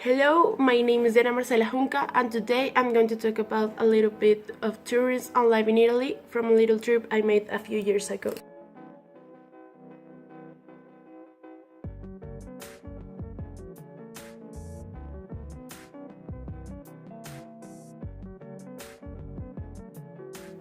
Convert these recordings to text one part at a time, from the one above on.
Hello, my name is Marcela Junca, and today I'm going to talk about a little bit of tourism and life in Italy from a little trip I made a few years ago.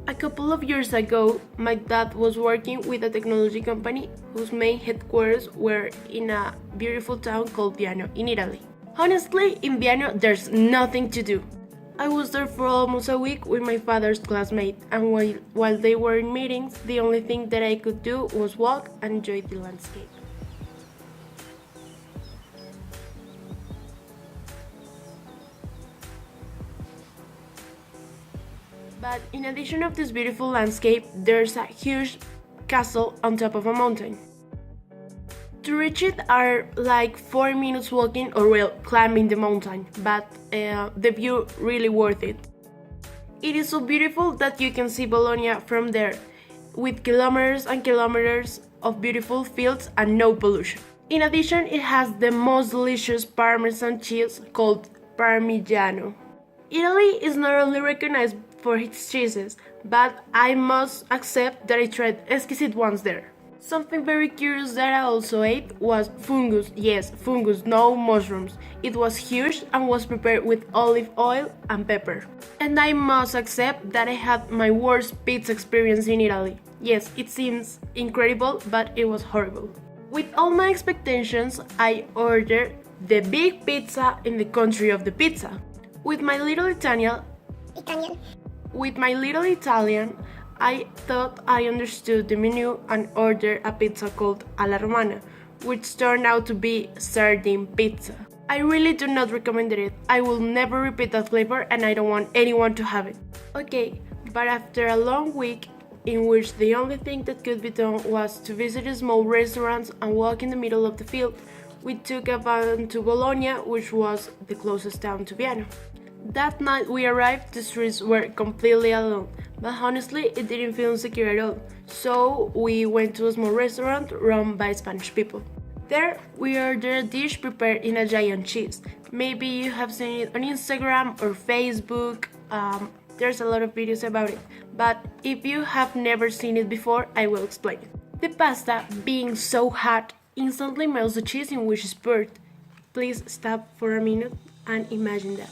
A couple of years ago, my dad was working with a technology company whose main headquarters were in a beautiful town called Viano in Italy. Honestly, in Viano there's nothing to do. I was there for almost a week with my father's classmate, and while they were in meetings, the only thing that I could do was walk and enjoy the landscape. But in addition of this beautiful landscape, there's a huge castle on top of a mountain. To reach it are like 4 minutes walking or well climbing the mountain, but the view really worth it. It is so beautiful that you can see Bologna from there, with kilometers and kilometers of beautiful fields and no pollution. In addition, it has the most delicious Parmesan cheese called Parmigiano. Italy is not only recognized for its cheeses, but I must accept that I tried exquisite ones there. Something very curious that I also ate was fungus. Yes, fungus, no mushrooms. It was huge and was prepared with olive oil and pepper. And I must accept that I had my worst pizza experience in Italy. Yes, it seems incredible, but it was horrible. With all my expectations, I ordered the big pizza in the country of the pizza. With my little Italian, I thought I understood the menu and ordered a pizza called alla romana, which turned out to be sardine pizza. I really do not recommend it. I will never repeat that flavor and I don't want anyone to have it. Okay, but after a long week in which the only thing that could be done was to visit small restaurants and walk in the middle of the field, we took a van to Bologna, which was the closest town to Viano. That night we arrived, the streets were completely alone, but honestly it didn't feel insecure at all, so we went to a small restaurant run by Spanish people. There we ordered a dish prepared in a giant cheese. Maybe you have seen it on Instagram or Facebook, there's a lot of videos about it, but if you have never seen it before, I will explain it. The pasta, being so hot, instantly melts the cheese in which is poured. Please stop for a minute and imagine that.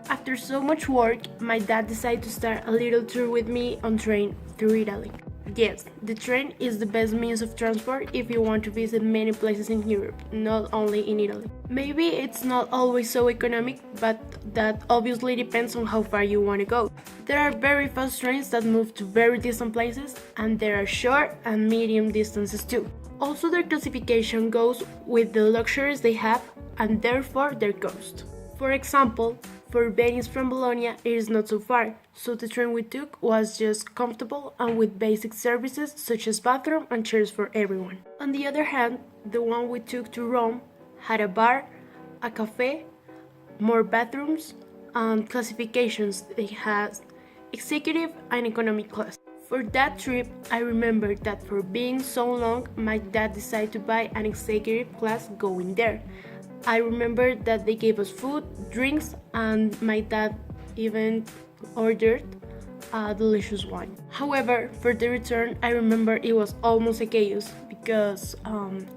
After so much work, my dad decided to start a little tour with me on train through Italy. Yes, the train is the best means of transport if you want to visit many places in Europe, not only in Italy. Maybe it's not always so economic, but that obviously depends on how far you want to go. There are very fast trains that move to very distant places, and there are short and medium distances too. Also, their classification goes with the luxuries they have and therefore their cost. For example, for Venice from Bologna it is not so far, so the train we took was just comfortable and with basic services such as bathroom and chairs for everyone. On the other hand, the one we took to Rome had a bar, a cafe, more bathrooms, and classifications. It has executive and economy class. For that trip, I remember that for being so long, my dad decided to buy an executive class going there. I remember that they gave us food, drinks, and my dad even ordered a delicious wine. However, for the return, I remember it was almost a chaos because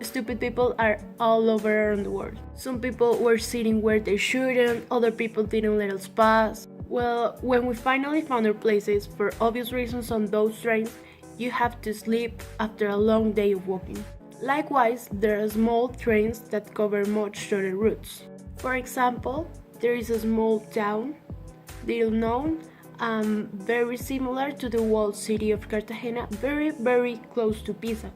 stupid people are all over around the world. Some people were sitting where they shouldn't, other people didn't let us pass. Well, when we finally found our places, for obvious reasons on those trains, you have to sleep after a long day of walking. Likewise, there are small trains that cover much shorter routes. For example, there is a small town, little known, very similar to the walled city of Cartagena, very close to Pisa.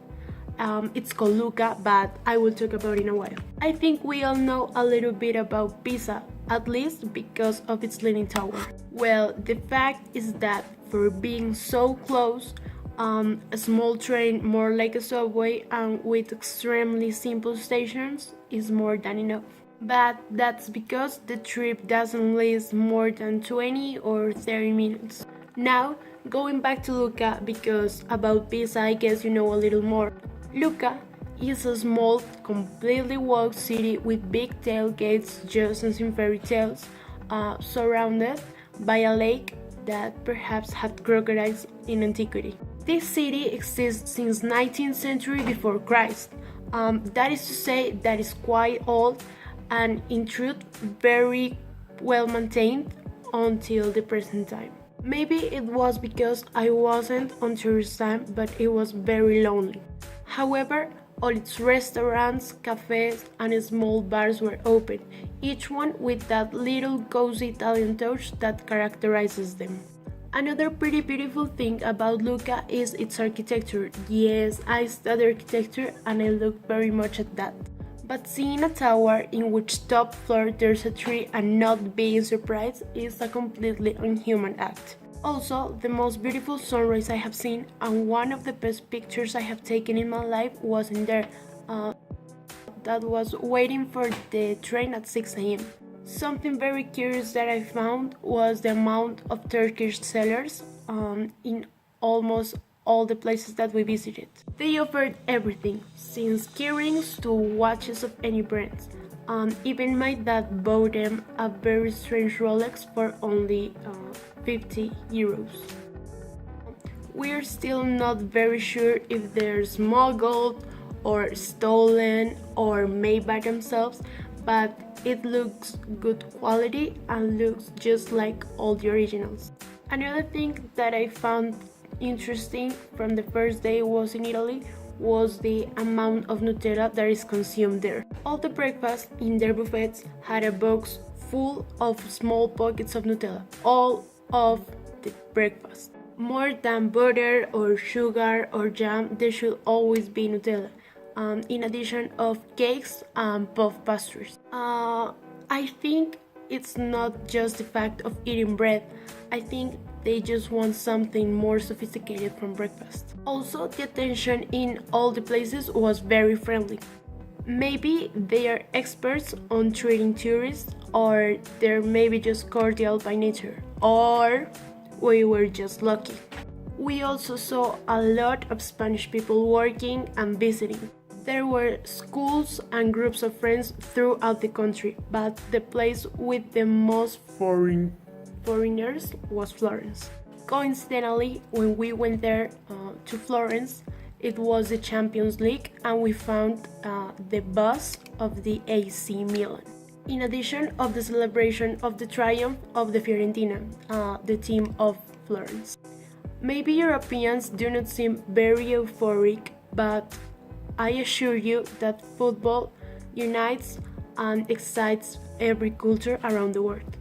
It's called Lucca, but I will talk about it in a while. I think we all know a little bit about Pisa, at least because of its Leaning Tower. Well, the fact is that for being so close, a small train, more like a subway, and with extremely simple stations is more than enough. But that's because the trip doesn't last more than 20 or 30 minutes. Now, going back to Lucca, because about Pisa I guess you know a little more. Lucca is a small, completely walled city with big tailgates just as in fairy tales, surrounded by a lake that perhaps had crocodiles in antiquity. This city exists since 19th century before Christ. That is to say that it's quite old and in truth very well maintained until the present time. Maybe it was because I wasn't on tourist time, but it was very lonely. However, all its restaurants, cafes, and small bars were open, each one with that little cozy Italian touch that characterizes them. Another pretty beautiful thing about Lucca is its architecture. Yes, I study architecture and I look very much at that. But seeing a tower in which top floor there's a tree and not being surprised is a completely unhuman act. Also, the most beautiful sunrise I have seen and one of the best pictures I have taken in my life was in there. That was waiting for the train at 6 a.m. Something very curious that I found was the amount of Turkish sellers in almost all the places that we visited. They offered everything, since keyrings to watches of any brands. Even my dad bought them a very strange Rolex for only 50 euros. We're still not very sure if they're smuggled or stolen or made by themselves, but it looks good quality and looks just like all the originals. Another thing that I found interesting from the first day was in Italy was the amount of Nutella that is consumed there. All the breakfast in their buffets had a box full of small pockets of Nutella, all of the breakfast. More than butter or sugar or jam, there should always be Nutella, in addition of cakes and puff pastries. I think it's not just the fact of eating bread. I think they just want something more sophisticated from breakfast. Also, the attention in all the places was very friendly. Maybe they are experts on treating tourists, or they're maybe just cordial by nature, or we were just lucky. We also saw a lot of Spanish people working and visiting. There were schools and groups of friends throughout the country, but the place with the most foreigners was Florence. Coincidentally, when we went there to Florence, it was the Champions League and we found the bus of the AC Milan. In addition of the celebration of the triumph of the Fiorentina, the team of Florence. Maybe Europeans do not seem very euphoric, but I assure you that football unites and excites every culture around the world.